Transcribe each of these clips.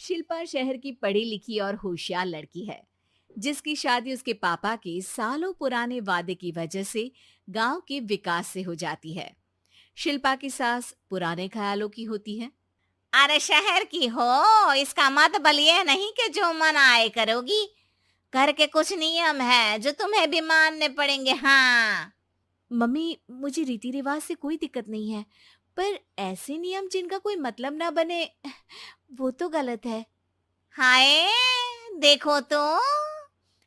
शिल्पा शहर की पढ़ी लिखी और होशियार लड़की है, जिसकी शादी उसके पापा के सालों पुराने वादे की वजह से गांव के विकास से हो जाती है। शिल्पा की सास पुराने ख्यालों की होती है। अरे शहर की हो, इसका मतलब ये नहीं कि जो मन आए करोगी। घर के कुछ नियम है जो तुम्हें भी मानने पड़ेंगे। हाँ। मम्मी, मुझे रीति रिवाज से कोई दिक्कत नहीं है, पर ऐसे नियम जिनका कोई मतलब ना बने, वो तो गलत है। हाय, देखो तो।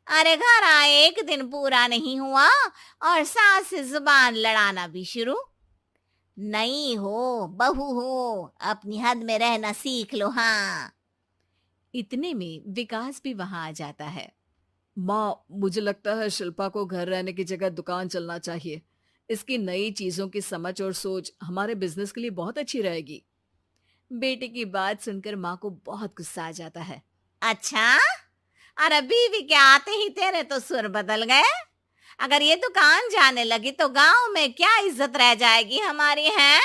अरे घर आए एक दिन पूरा नहीं हुआ और सास से जुबान लड़ाना भी शुरू। नहीं हो, बहू हो, अपनी हद में रहना सीख लो। हाँ। इतने में विकास भी वहां आ जाता है। माँ, मुझे लगता है शिल्पा को घर रहने की जगह दुकान चलना चाहिए। इसकी नई चीजों की समझ और सोच हमारे बिजनेस के लिए बहुत अच्छी रहेगी। बेटे की बात सुनकर माँ को बहुत गुस्सा आ जाता है। अच्छा, अरे बीवी के आते ही तेरे तो सुर बदल गए। अगर ये दुकान जाने लगी तो गांव में क्या इज्जत रह जाएगी हमारी है?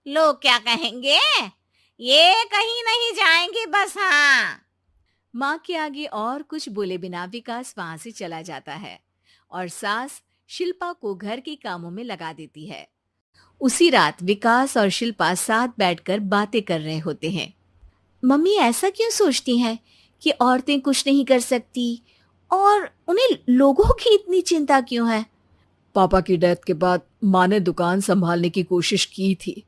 लोग क्या कहेंगे? ये कहीं नहीं जाएंगी बस। हाँ। माँ के आगे और कुछ बोले बिना विकास वहां से चला जाता है और सास शिल्पा को घर के कामों में लगा देती है। उसी रात विकास और शिल्पा साथ बैठकर बातें कर रहे होते हैं। मम्मी ऐसा क्यों सोचती हैं कि औरतें कुछ नहीं कर सकती, और उन्हें लोगों की इतनी चिंता क्यों है? पापा की डेथ के बाद माँ ने दुकान संभालने की कोशिश की थी,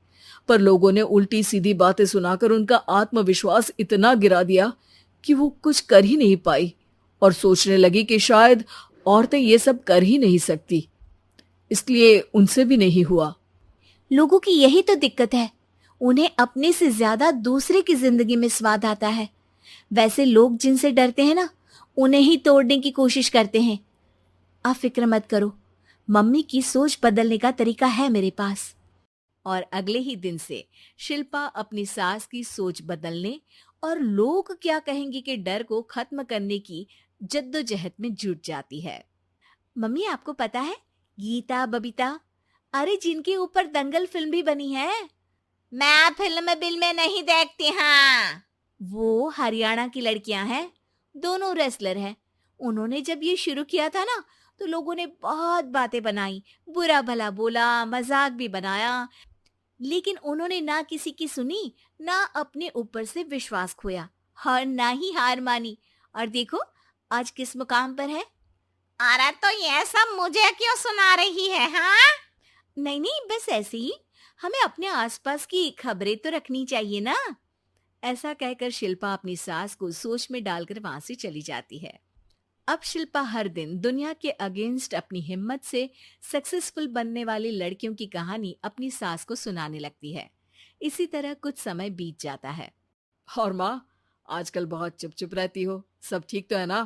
पर लोगों ने उल्टी सीधी बातें सुनाकर उनका आत्मविश्वास इतना गिरा दिया कि वो कुछ कर ही नहीं पाई और सोचने लगी कि शायद औरतें ये सब कर ही नहीं सकती, इसलिए उनसे भी नहीं हुआ। लोगों की यही तो दिक्कत है, उन्हें अपने से ज्यादा दूसरे की जिंदगी में स्वाद आता है। वैसे लोग जिनसे डरते हैं ना, उन्हें ही तोड़ने की कोशिश करते हैं। आप फिक्र मत करो, मम्मी की सोच बदलने का तरीका है मेरे पास। और अगले ही दिन से शिल्पा अपनी सास की सोच बदलने और लोग क्या कहेंगे के डर को खत्म करने की जद्दोजहद में जुट जाती है। मम्मी, आपको पता है, गीता बबीता, अरे जिनके ऊपर दंगल फिल्म भी बनी है, मैं फिल्म बिल में नहीं देखती। हाँ। वो हरियाणा की लड़कियां हैं, दोनों रेसलर हैं। उन्होंने जब ये शुरू किया था ना, तो लोगों ने बहुत बातें बनाई, बुरा भला बोला, मजाक भी बनाया, लेकिन उन्होंने ना किसी की सुनी, ना अपने ऊपर से विश्वास खोया और ना ही हार मानी। और देखो, आज किस मुकाम पर है। अरे तो ये सब मुझे क्यों सुना रही है? हाँ। नहीं नहीं, बस ऐसे ही, हमें अपने आसपास की खबरें तो रखनी चाहिए ना। ऐसा कहकर शिल्पा अपनी सास को सोच में डालकर वहां से चली जाती है। अब शिल्पा हर दिन दुनिया के अगेंस्ट अपनी हिम्मत से सक्सेसफुल बनने वाली लड़कियों की कहानी अपनी सास को सुनाने लगती है। इसी तरह कुछ समय बीत जाता है। और माँ, आजकल बहुत चुप चुप रहती हो, सब ठीक तो है ना?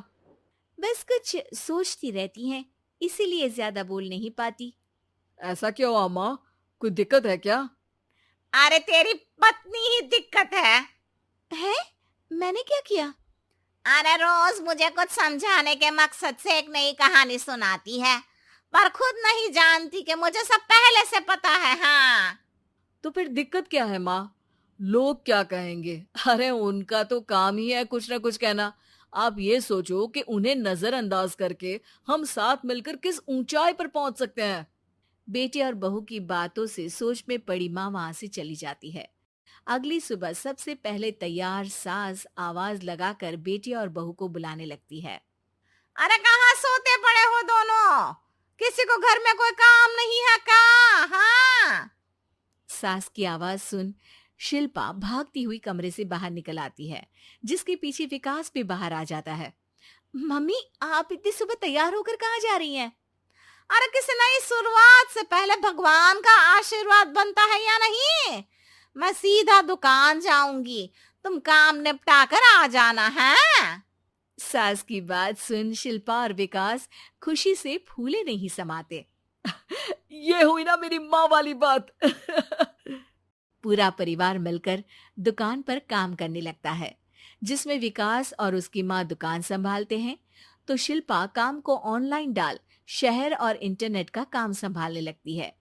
बस कुछ सोचती रहती हैं, इसीलिए ज्यादा बोल नहीं पाती। ऐसा क्यों हुआ माँ? कोई दिक्कत है क्या? अरे तेरी पत्नी ही दिक्कत है? मैंने क्या किया? अरे रोज मुझे कुछ समझाने के मकसद से एक नई कहानी सुनाती है, पर खुद नहीं जानती कि मुझे सब पहले से पता है। हाँ। तो फिर दिक्कत क्या है माँ? लोग क्या कहेंगे? अरे उनका तो काम ही है कुछ ना कुछ कहना। आप ये सोचो कि उन्हें नजरअंदाज करके हम साथ मिलकर किस ऊंचाई पर पहुंच सकते हैं। बेटे और बहू की बातों से सोच में पड़ी माँ वहां से चली जाती है। अगली सुबह सबसे पहले तैयार सास आवाज लगाकर बेटी और बहू को बुलाने लगती है। अरे कहाँ सोते पड़े हो दोनों? किसी को घर में कोई काम नहीं है का? हाँ। सास की आवाज सुन शिल्पा भागती हुई कमरे से बाहर निकल आती है, जिसके पीछे विकास भी बाहर आ जाता है। मम्मी, आप इतनी सुबह तैयार होकर कहाँ जा रही हैं? अरे किसी नई शुरुआत से पहले भगवान का आशीर्वाद बनता है या नहीं? मैं सीधा दुकान जाऊंगी, तुम काम निपटा कर आ जाना है। सास की बात सुन शिल्पा और विकास खुशी से फूले नहीं समाते। ये हुई ना मेरी माँ वाली बात। पूरा परिवार मिलकर दुकान पर काम करने लगता है, जिसमें विकास और उसकी माँ दुकान संभालते हैं, तो शिल्पा काम को ऑनलाइन डाल शहर और इंटरनेट का काम संभालने लगती है,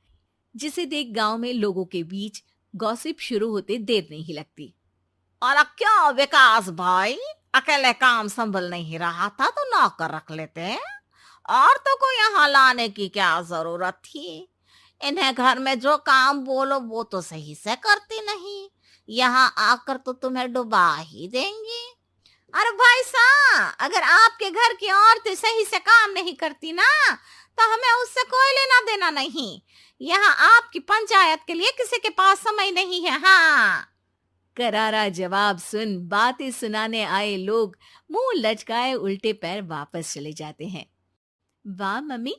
जिसे देख गांव में लोगों के बीच गॉसिप शुरू होते देर नहीं लगती। और क्या विकास भाई, अकेले काम संभल नहीं रहा था तो नौकर रख लेते। और तो को यहाँ लाने की क्या जरूरत थी। इन्हें घर में जो काम बोलो वो तो सही से करती नहीं, यहाँ आकर तो तुम्हें डुबा ही देंगी। अरे भाई साहब, अगर आपके घर की औरतें सही से काम नहीं करती ना, तो हमें उससे कोई लेना देना नहीं। यहाँ आपकी पंचायत के लिए किसी के पास समय नहीं है। हाँ। करारा जवाब सुन बातें सुनाने आए लोग मुंह लचकाए उल्टे पैर वापस चले जाते हैं। वाह मम्मी,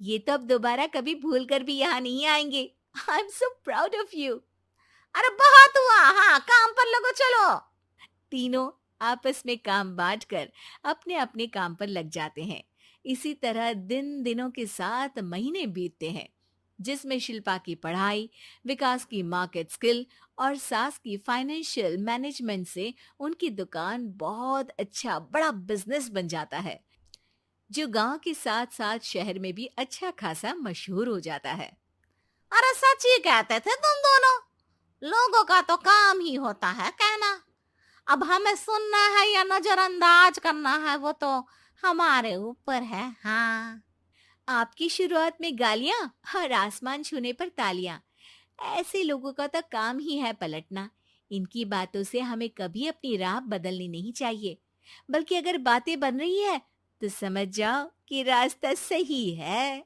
ये तो अब दोबारा कभी भूल कर भी यहाँ नहीं आएंगे। I am so proud of you. अरे बहुत हुआ, हाँ काम पर लगो चलो। तीनों आपस में काम बांटकर अपने अपने काम पर लग जाते हैं। इसी तरह दिन दिनों के साथ महीने बीतते हैं, जिसमें शिल्पा की पढ़ाई, विकास की मार्केट स्किल और सास की फाइनेंशियल मैनेजमेंट से उनकी दुकान बहुत अच्छा बड़ा बिजनेस बन जाता है, जो गांव के साथ साथ शहर में भी अच्छा खासा मशहूर हो जाता है। अरे सच ही कहते थे तुम दोनों, लोगों का तो काम ही होता है कहना। अब हमें सुनना है या नजरअंदाज करना है वो तो हमारे ऊपर है। हाँ। आपकी शुरुआत में गालियां और आसमान छूने पर तालियां, ऐसे लोगों का तो काम ही है पलटना। इनकी बातों से हमें कभी अपनी राह बदलनी नहीं चाहिए, बल्कि अगर बातें बन रही है तो समझ जाओ कि रास्ता सही है।